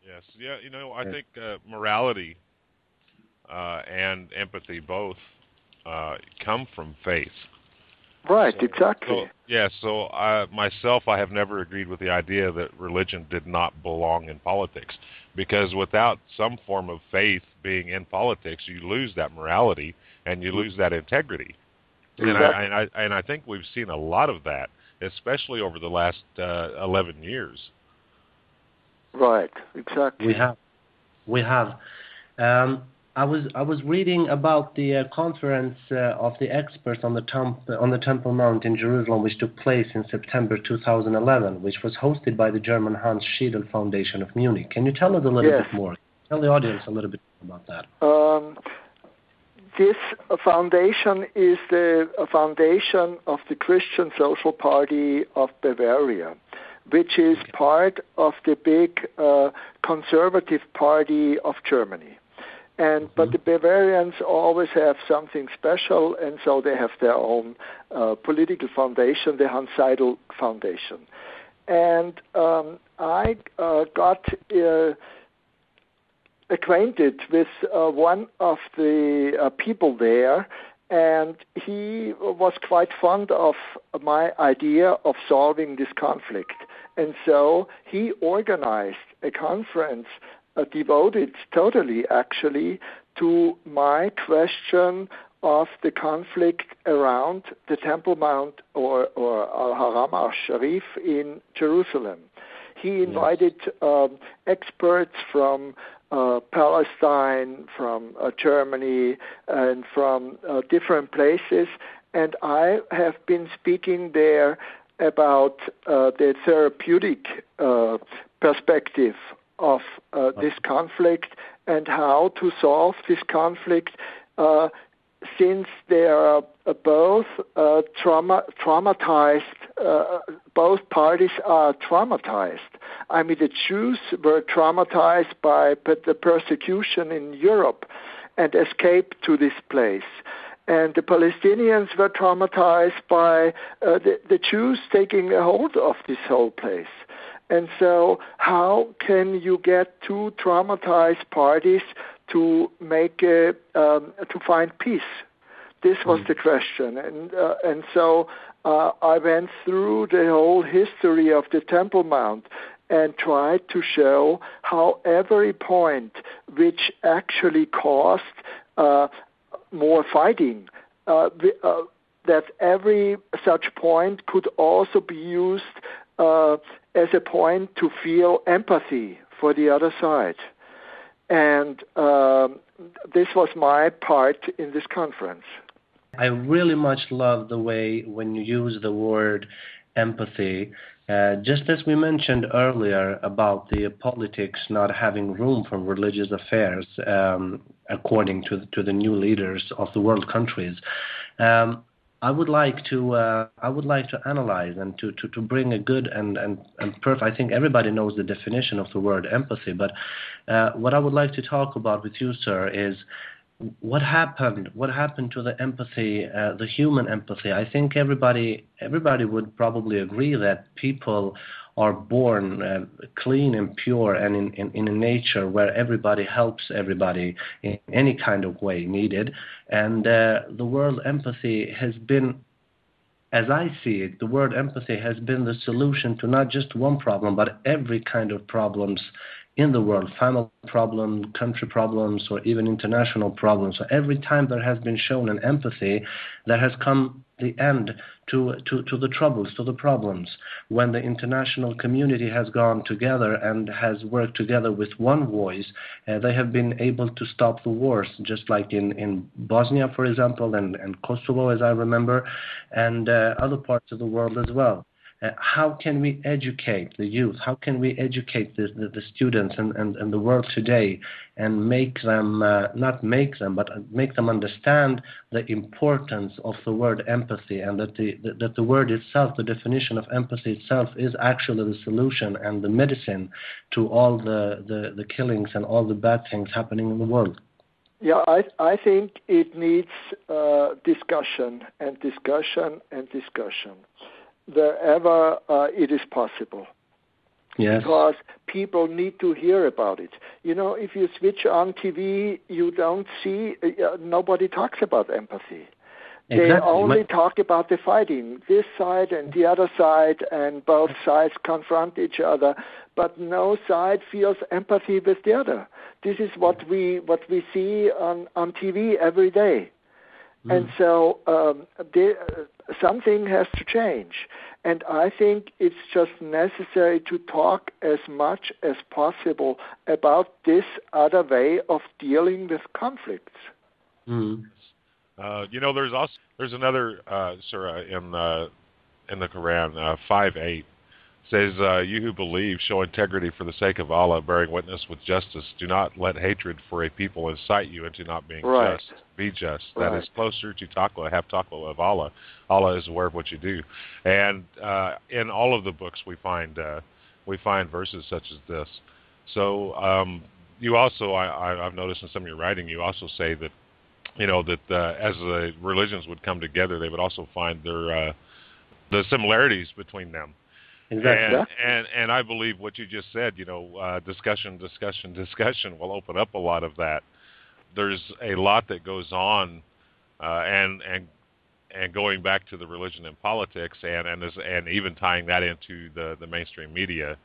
Yes. Yeah. I think morality and empathy both come from faith. Right, So, exactly. myself, I have never agreed with the idea that religion did not belong in politics, because without some form of faith being in politics, you lose that morality and you lose that integrity. Exactly. And I think we've seen a lot of that, especially over the last 11 years. Right, exactly. We have. Um, I was reading about the conference of the experts on the Temple Mount in Jerusalem, which took place in September 2011, which was hosted by the German Hans Schiedel Foundation of Munich. Can you tell us a little Yes. bit more? Tell the audience a little bit more about that. This foundation is the foundation of the Christian Social Party of Bavaria, which is part of the big conservative party of Germany. But the Bavarians always have something special, and so they have their own political foundation, the Hans Seidel Foundation. And I got acquainted with one of the people there, and he was quite fond of my idea of solving this conflict. And so he organized a conference devoted totally, actually, to my question of the conflict around the Temple Mount or Al-Haram al-Sharif in Jerusalem. He invited experts from Palestine, from Germany, and from different places. And I have been speaking there about the therapeutic perspective of this conflict and how to solve this conflict, since they are both traumatized. Both parties are traumatized. I mean, the Jews were traumatized by the persecution in Europe and escaped to this place. And the Palestinians were traumatized by the Jews taking a hold of this whole place. And so how can you get two traumatized parties to make to find peace? This was the question. And so I went through the whole history of the Temple Mount and tried to show how every point which actually caused more fighting, that every such point could also be used as a point to feel empathy for the other side. And this was my part in this conference. I really much love the way when you use the word empathy, just as we mentioned earlier about the politics not having room for religious affairs, according to the new leaders of the world countries. I would like to analyze and to bring a good and perfect. I think everybody knows the definition of the word empathy, but what I would like to talk about with you, sir, is what happened to the empathy, the human empathy. I think everybody would probably agree that people are born clean and pure and in a nature where everybody helps everybody in any kind of way needed. And the word empathy has been, as I see it, the word empathy has been the solution to not just one problem, but every kind of problems in the world, family problems, country problems, or even international problems. So every time there has been shown an empathy, there has come the end to the troubles, to the problems. When the international community has gone together and has worked together with one voice, they have been able to stop the wars, just like in Bosnia, for example, and Kosovo, as I remember, and other parts of the world as well. How can we educate the youth? How can we educate the students and the world today and make them, not make them, but make them understand the importance of the word empathy, and that the word itself, the definition of empathy itself, is actually the solution and the medicine to all the killings and all the bad things happening in the world? Yeah, I think it needs discussion and discussion and discussion wherever it is possible. Yes. Because people need to hear about it. You know, if you switch on TV, you don't see, nobody talks about empathy. Exactly. They only talk about the fighting, this side and the other side, and both sides confront each other, but no side feels empathy with the other. This is what we see on TV every day. And so something has to change. And I think it's just necessary to talk as much as possible about this other way of dealing with conflicts. You know, there's another surah in the Quran, 5:8, says, "You who believe, show integrity for the sake of Allah, bearing witness with justice. Do not let hatred for a people incite you into not being just. Be just. That is closer to taqwa. Have taqwa of Allah. Allah is aware of what you do." And in all of the books, we find verses such as this. So you also, I've noticed in some of your writing, you also say that, you know, that as the religions would come together, they would also find the similarities between them. Exactly. And I believe what you just said, you know, discussion will open up a lot of that. There's a lot that goes on, and going back to the religion and politics, and even tying that into the mainstream media,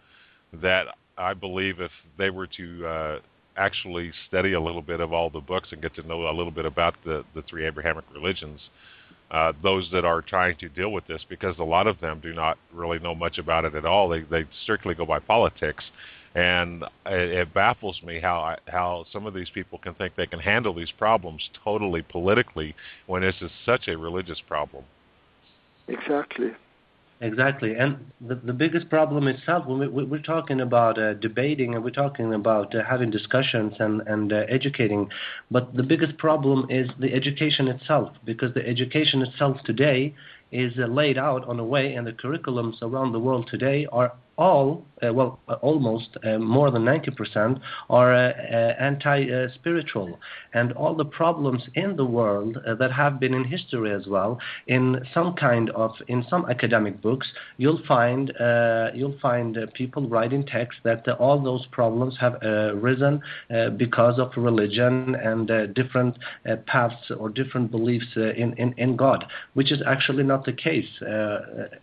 that I believe if they were to actually study a little bit of all the books and get to know a little bit about the three Abrahamic religions, those that are trying to deal with this, because a lot of them do not really know much about it at all. They strictly go by politics, and it baffles me how some of these people can think they can handle these problems totally politically when this is such a religious problem. Exactly. Exactly, and the biggest problem itself, when we're talking about debating, and we're talking about having discussions and educating, but the biggest problem is the education itself, because the education itself today is laid out on a way, and the curriculums around the world today are all, almost more than 90% are anti-spiritual. And all the problems in the world that have been in history as well, in some academic books, you'll find people writing text that all those problems have risen because of religion and different paths or different beliefs in God, which is actually not the case.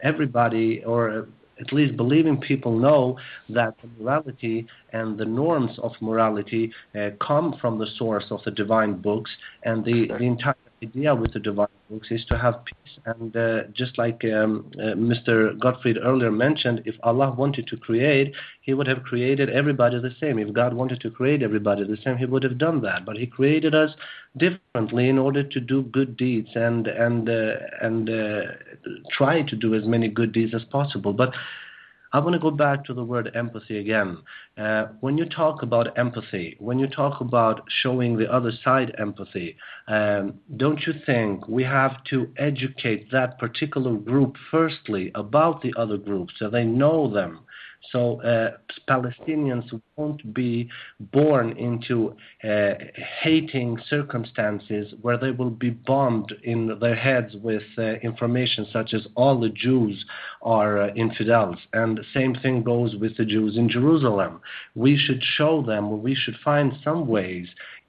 Everybody, or at least believing people, know that the morality and the norms of morality come from the source of the divine books, and the entire idea with the divine books is to have peace. And just like Mr. Gottfried earlier mentioned, if Allah wanted to create, He would have created everybody the same. If God wanted to create everybody the same, He would have done that. But He created us differently in order to do good deeds and try to do as many good deeds as possible. But I want to go back to the word empathy again. When you talk about empathy, when you talk about showing the other side empathy, don't you think we have to educate that particular group firstly about the other groups so they know them? So Palestinians won't be born into hating circumstances where they will be bombed in their heads with information such as all the Jews are infidels. And the same thing goes with the Jews in Jerusalem. We should show them, we should find some ways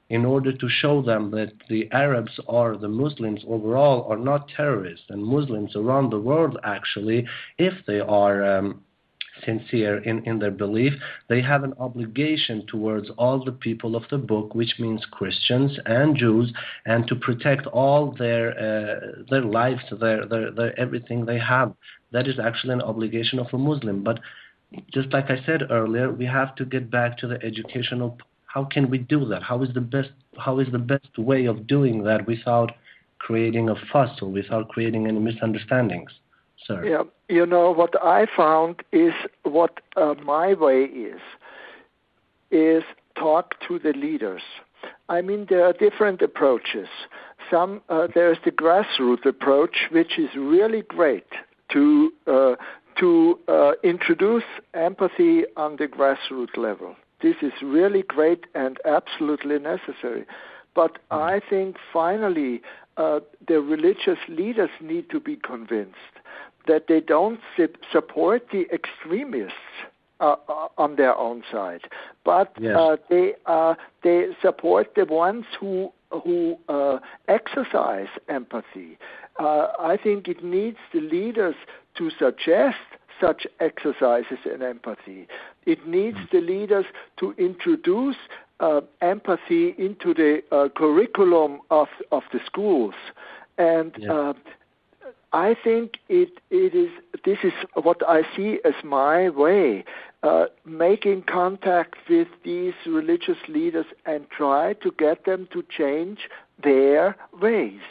in order to show them that the Arabs or the Muslims overall are not terrorists, and Muslims around the world actually, if they are sincere in their belief, they have an obligation towards all the people of the book, which means Christians and Jews, and to protect all their lives, their everything they have. That is actually an obligation of a Muslim. But just like I said earlier, we have to get back to the educational. How can we do that? How is the best way of doing that without creating a fuss or without creating any misunderstandings? Sir. Yeah, you know, what I found is what my way is talk to the leaders. I mean, there are different approaches. There's the grassroots approach, which is really great to introduce empathy on the grassroots level. This is really great and absolutely necessary. But I think finally the religious leaders need to be convinced that they don't support the extremists on their own side, but Yes. they support the ones who exercise empathy. I think it needs the leaders to suggest such exercises in empathy. It needs the leaders to introduce empathy into the curriculum of the schools. And I think this is what I see as my way, making contact with these religious leaders and try to get them to change their ways.